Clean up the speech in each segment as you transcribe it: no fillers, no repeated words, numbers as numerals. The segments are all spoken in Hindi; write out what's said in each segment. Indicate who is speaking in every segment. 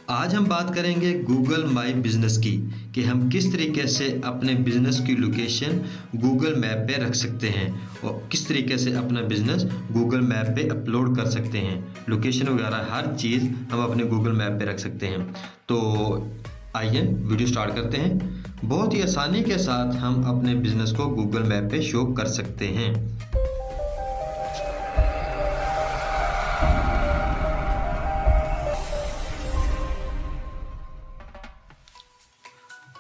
Speaker 1: आज हम बात करेंगे गूगल माई बिजनेस की कि हम किस तरीके से अपने बिजनेस की लोकेशन गूगल मैप पे रख सकते हैं और किस तरीके से अपना बिजनेस गूगल मैप पे अपलोड कर सकते हैं। लोकेशन वगैरह हर चीज़ हम अपने गूगल मैप पे रख सकते हैं। तो आइए वीडियो स्टार्ट करते हैं। बहुत ही आसानी के साथ हम अपने बिजनेस को गूगल मैप पे शो कर सकते हैं।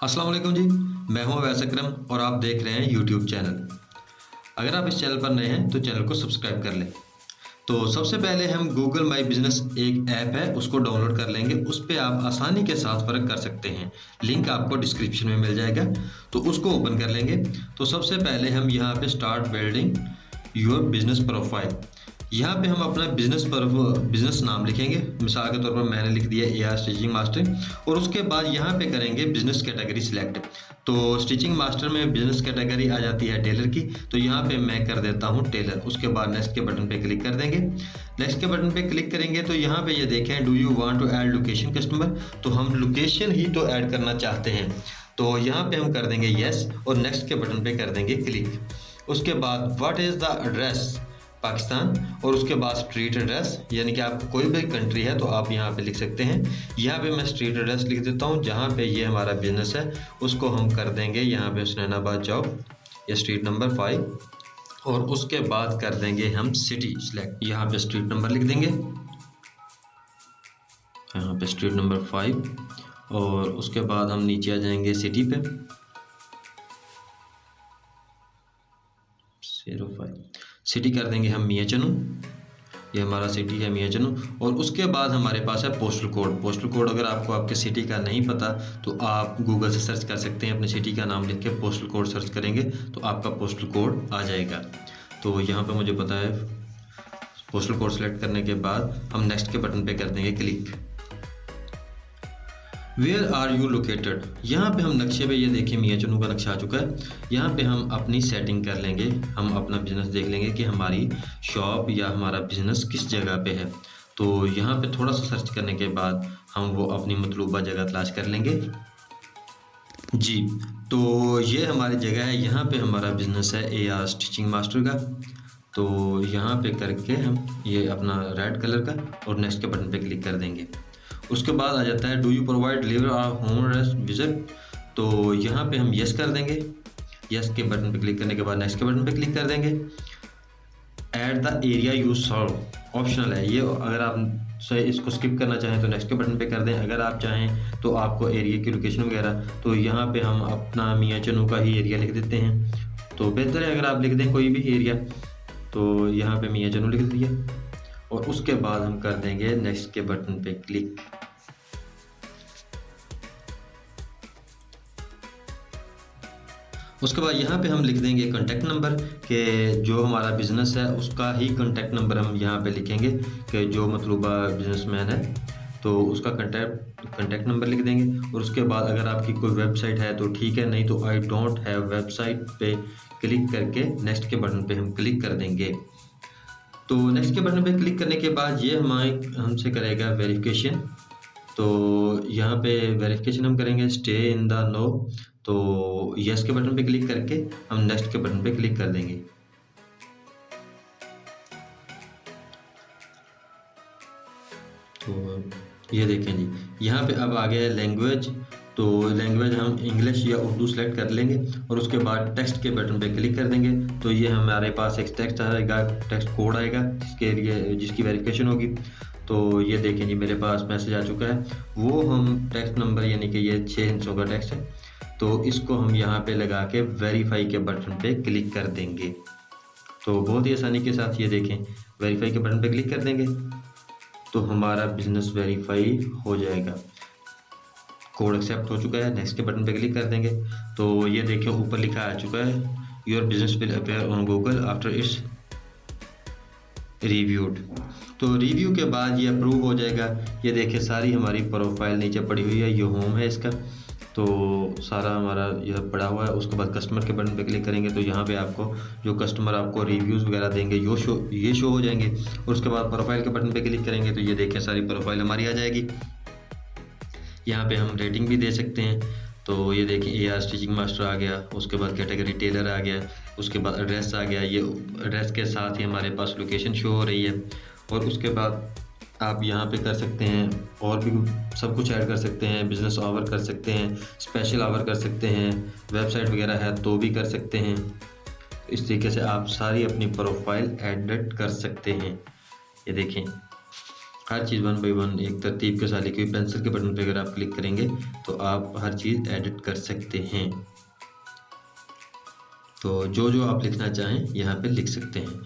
Speaker 1: अस्सलाम वालेकुम जी, मैं हूं अवैस अकरम और आप देख रहे हैं यूट्यूब चैनल। अगर आप इस चैनल पर नए हैं तो चैनल को सब्सक्राइब कर लें। तो सबसे पहले हम गूगल माई बिजनेस एक ऐप है उसको डाउनलोड कर लेंगे। उस पर आप आसानी के साथ वर्क कर सकते हैं। लिंक आपको डिस्क्रिप्शन में मिल जाएगा, तो उसको ओपन कर लेंगे। तो सबसे पहले हम यहाँ पे start building your business profile, यहाँ पे हम अपना बिजनेस नाम लिखेंगे। मिसाल के तौर पर मैंने लिख दिया AR स्टिचिंग मास्टर, और उसके बाद यहाँ पे करेंगे बिजनेस कैटेगरी सिलेक्ट। तो स्टिचिंग मास्टर में बिजनेस कैटेगरी आ जाती है टेलर की, तो यहाँ पे मैं कर देता हूँ टेलर। उसके बाद नेक्स्ट के बटन पे क्लिक कर देंगे। नेक्स्ट के बटन पे क्लिक करेंगे तो यहाँ पे ये देखें, do you want to add location customer, तो हम लोकेशन ही तो ऐड करना चाहते हैं। तो यहाँ पे हम कर देंगे येस और नेक्स्ट के बटन पे कर देंगे क्लिक। उसके बाद what is the address Pakistan, और उसके बाद स्ट्रीट एड्रेस, यानी कि आपको कोई भी कंट्री है तो आप यहाँ पे लिख सकते हैं। यहाँ पे मैं स्ट्रीट एड्रेस लिख देता हूँ जहाँ पे ये हमारा बिजनेस है, उसको हम कर देंगे यहाँ पे हुसैनाबाद चौक या स्ट्रीट नंबर 5, और उसके बाद कर देंगे हम सिटी सिलेक्ट। यहाँ पे स्ट्रीट नंबर लिख देंगे, यहाँ पे स्ट्रीट नंबर 5, और उसके बाद हम नीचे आ जाएंगे सिटी पे 05, सिटी कर देंगे हम मियाचनू, ये हमारा सिटी है मियाचनू। और उसके बाद हमारे पास है पोस्टल कोड। पोस्टल कोड अगर आपको आपके सिटी का नहीं पता तो आप गूगल से सर्च कर सकते हैं। अपने सिटी का नाम लिख के पोस्टल कोड सर्च करेंगे तो आपका पोस्टल कोड आ जाएगा। तो यहाँ पे मुझे पता है। पोस्टल कोड सेलेक्ट करने के बाद हम नेक्स्ट के बटन पे कर देंगे click. Where are you located, यहाँ पे हम नक्शे पे ये देखिए मियाचनू का नक्शा आ चुका है। यहाँ पे हम अपनी सेटिंग कर लेंगे। हम अपना बिजनेस देख लेंगे कि हमारी शॉप या हमारा बिजनेस किस जगह पे है। तो यहाँ पे थोड़ा सा सर्च करने के बाद हम वो अपनी मतलूबा जगह तलाश कर लेंगे जी। तो ये हमारी जगह है, यहाँ पे हमारा बिजनेस है AR स्टिचिंग मास्टर का। तो यहाँ पे करके हम ये अपना रेड कलर का और नेक्स्ट के बटन पे क्लिक कर देंगे। उसके बाद आ जाता है do you provide deliver our home address visit, तो यहाँ पे हम यस कर देंगे। यस के बटन पे क्लिक करने के बाद नेक्स्ट के बटन पे क्लिक कर देंगे। Add the area you serve optional है ये, अगर आप इसको स्किप करना चाहें तो नेक्स्ट के बटन पे कर दें। अगर आप चाहें तो आपको एरिया की लोकेशन वगैरह, तो यहाँ पे हम अपना मियाचनू का ही एरिया लिख देते हैं। तो बेहतर है अगर आप लिख दें कोई भी एरिया, तो यहाँ पे मियाचनू लिख दिया। और उसके बाद हम कर देंगे नेक्स्ट के बटन पे क्लिक। उसके बाद यहाँ पे हम लिख देंगे कॉन्टैक्ट नंबर, कि जो हमारा बिजनेस है उसका ही कॉन्टैक्ट नंबर हम यहाँ पे लिखेंगे, कि जो मतलूबा बिजनेसमैन है तो उसका कॉन्टैक्ट नंबर लिख देंगे। और उसके बाद अगर आपकी कोई वेबसाइट है तो ठीक है, नहीं तो आई डोंट हैव वेबसाइट पे क्लिक करके नेक्स्ट के बटन पे हम क्लिक कर देंगे। तो नेक्स्ट के बटन पे क्लिक करने के बाद ये हमसे करेगा वेरिफिकेशन। तो यहाँ पे वेरिफिकेशन हम करेंगे स्टे इन द नो, तो यस के बटन पे क्लिक करके हम नेक्स्ट के बटन पे क्लिक कर देंगे। तो ये देखें जी, यहाँ पे अब आ गया है लैंग्वेज। तो लैंग्वेज हम इंग्लिश या उर्दू सेलेक्ट कर लेंगे और उसके बाद टेक्स्ट के बटन पे क्लिक कर देंगे। तो ये हमारे पास एक टेक्स्ट आएगा, टेक्स्ट कोड आएगा जिसकी वेरिफिकेशन होगी। तो ये देखें जी, मेरे पास मैसेज आ चुका है। वो हम टेक्स्ट नंबर यानी कि ये 6 हिस्सों का टेक्स्ट है, तो इसको हम यहाँ पे लगा के वेरीफाई के बटन पे क्लिक कर देंगे। तो बहुत ही आसानी के साथ ये देखें, वेरीफाई के बटन पे क्लिक कर देंगे तो हमारा बिजनेस वेरीफाई हो जाएगा। कोड एक्सेप्ट हो चुका है, नेक्स्ट के बटन पे क्लिक कर देंगे। तो ये देखिए ऊपर लिखा आ चुका है, your business will appear on Google after it's reviewed. तो रिव्यू के बाद ये अप्रूव हो जाएगा। ये देखिए सारी हमारी प्रोफाइल नीचे पड़ी हुई है, ये होम है इसका, तो सारा हमारा यह पड़ा हुआ है। उसके बाद कस्टमर के बटन पे क्लिक करेंगे तो यहाँ पे आपको जो कस्टमर आपको रिव्यूज़ वगैरह देंगे ये शो हो जाएंगे। और उसके बाद प्रोफाइल के बटन पे क्लिक करेंगे तो ये देखिए सारी प्रोफाइल हमारी आ जाएगी।
Speaker 2: यहाँ पे हम रेटिंग भी दे सकते हैं। तो ये देखिए AR स्टिचिंग मास्टर आ गया, उसके बाद कैटेगरी टेलर आ गया, उसके बाद एड्रेस आ गया। ये एड्रेस के साथ ही हमारे पास लोकेशन शो हो रही है। और उसके बाद आप यहाँ पे कर सकते हैं और भी सब कुछ ऐड कर सकते हैं। बिज़नेस आवर कर सकते हैं, स्पेशल आवर कर सकते हैं, वेबसाइट वगैरह है तो भी कर सकते हैं। इस तरीके से आप सारी अपनी प्रोफाइल एडिट कर सकते हैं। ये देखें, हर चीज़ 1 बाय 1 एक तरतीब के साथ लिखी हुई। पेंसिल के बटन पे अगर आप क्लिक करेंगे तो आप हर चीज़ एडिट कर सकते हैं। तो जो जो आप लिखना चाहें यहाँ पे लिख सकते हैं।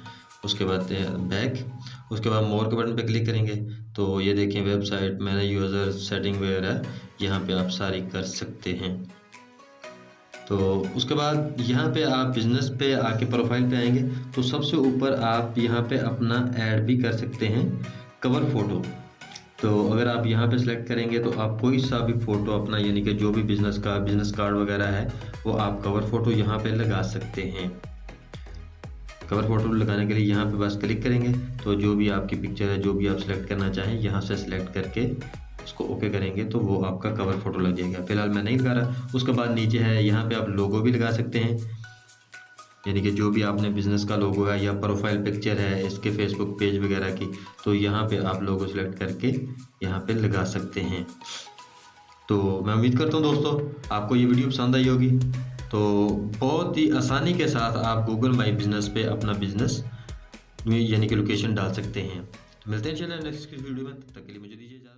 Speaker 2: उसके बाद बैक, उसके बाद मोर के बटन पे क्लिक करेंगे तो ये देखें वेबसाइट, मैनेज यूज़र, सेटिंग वगैरह यहाँ पे आप सारी कर सकते हैं। तो उसके बाद यहाँ पे आप बिज़नेस पे आके प्रोफाइल पे आएंगे तो सबसे ऊपर आप यहाँ पे अपना ऐड भी कर सकते हैं, कवर फ़ोटो। तो अगर आप यहाँ पे सिलेक्ट करेंगे तो आप कोई सा भी फ़ोटो अपना, यानी कि जो भी बिज़नेस का बिज़नेस कार्ड वगैरह है वो आप कवर फ़ोटो यहाँ पे लगा सकते हैं। कवर फ़ोटो लगाने के लिए यहाँ पे बस क्लिक करेंगे तो जो भी आपकी पिक्चर है, जो भी आप सिलेक्ट करना चाहें, यहाँ से सिलेक्ट करके उसको ओके करेंगे तो वो आपका कवर फ़ोटो लग जाएगा। फिलहाल मैं नहीं लगा रहा। उसके बाद नीचे है, यहाँ पे आप लोगो भी लगा सकते हैं, यानी कि जो भी आपने बिज़नेस का लोगो है या प्रोफाइल पिक्चर है इसके फेसबुक पेज वगैरह की, तो यहाँ पे आप लोगो सेलेक्ट करके यहाँ पे लगा सकते हैं। तो मैं उम्मीद करता हूँ दोस्तों आपको ये वीडियो पसंद आई होगी। तो बहुत ही आसानी के साथ आप गूगल माई बिज़नेस पे अपना बिज़नेस यानी कि लोकेशन डाल सकते हैं। तो मिलते हैं चलिए नेक्स्ट वीडियो में, तब तक के लिए मुझे दीजिए इजाज़त।